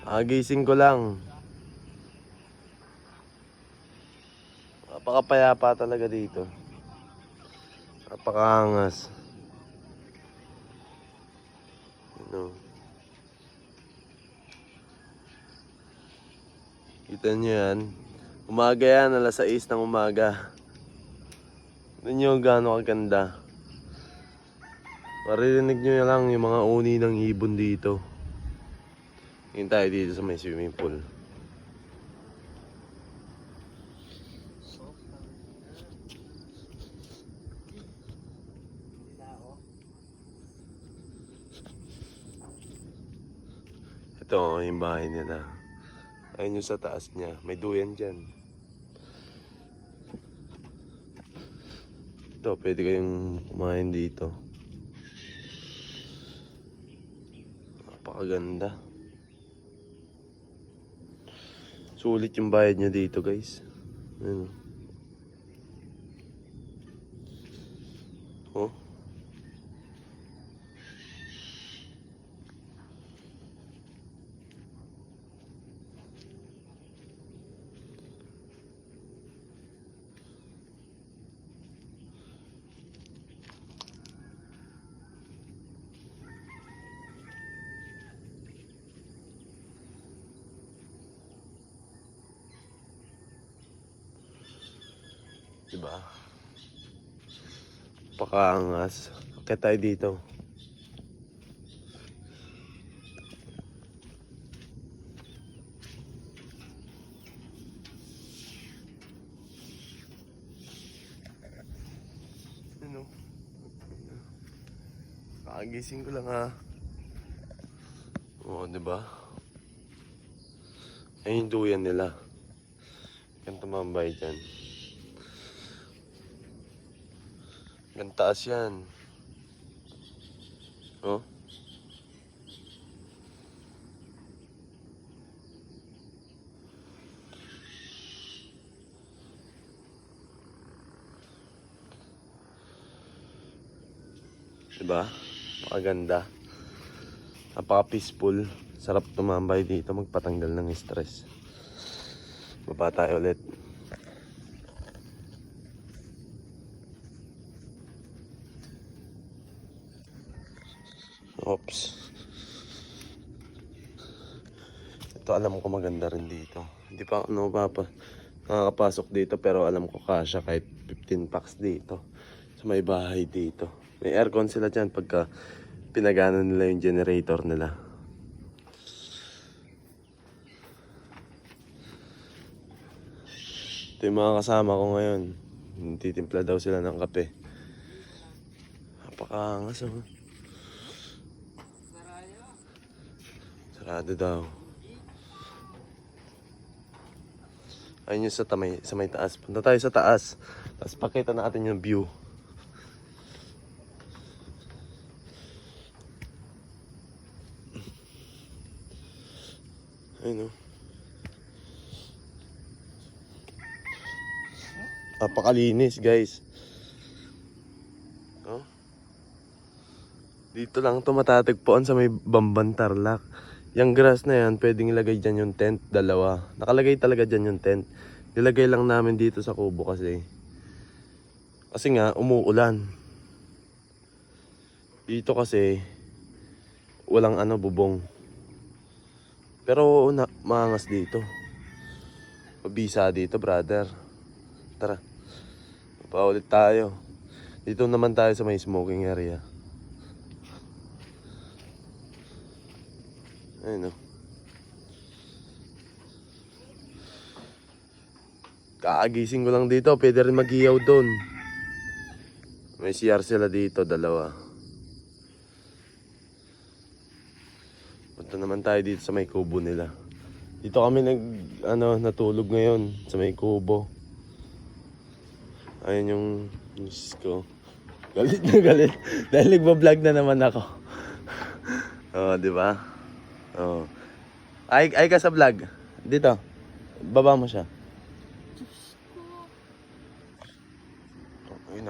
Gising ko lang. Napakapayapa talaga dito. Napakaangas. Ano? Kita nyo yan. Umaga yan, alas 6 ng umaga. Tignan nyo gaano kaganda. Maririnig nyo lang yung mga uni ng ibon dito. Tingin tayo dito sa may swimming pool. Ito yung bahay nila. Ayun yung sa taas niya. May duyan dyan. Ito, pwede kayong kumain dito. Napakaganda. Sulit yung bayad nyo dito, guys. Ayun. Oh. Diba? Pakaangas. Kaya tayo dito. Ano? Kakagising ko lang ha. Oo, diba? Ayun yung duyan nila. Yan tumambay dyan. Ang taas yan. Oh. Diba? Napakaganda. Napaka-peaceful. Sarap tumambay dito, magpatanggal ng stress. Baba tayo ulit. Oops. Ito alam ko maganda rin dito. Hindi pa ano nakakapasok dito pero alam ko kasya kahit 15 packs dito. So may bahay dito. May aircon sila dyan pagka pinagana nila yung generator nila. Ito yung mga kasama ko ngayon. Titimpla daw sila ng kape. Napakaangas oh. Sarado daw. Ayun yung sa may taas. Punta tayo sa taas. Tapos pakita natin yung view. Ayun o. Napakalinis guys. Oh. Dito lang ito matatagpuan sa may Bamban Tarlac. Yung grass na yan, pwedeng ilagay dyan yung tent, dalawa. Nakalagay talaga dyan yung tent. Nilagay lang namin dito sa kubo kasi. Kasi nga, umuulan. Dito kasi, walang bubong. Pero maangas dito. Mabisa dito, brother. Tara. Paulit tayo. Dito naman tayo sa may smoking area. Ayun o. Kaagising ko lang dito. Pwede rin mag-iyaw doon. May CR sila dito, dalawa. Punta naman tayo dito sa may kubo nila. Dito kami natulog ngayon sa may kubo. Ayun yung miss ko. Galit na galit. Dahil nagbablog na naman ako. Oh, di ba? Oh. Ay ka sa vlog. Dito. Baba mo siya.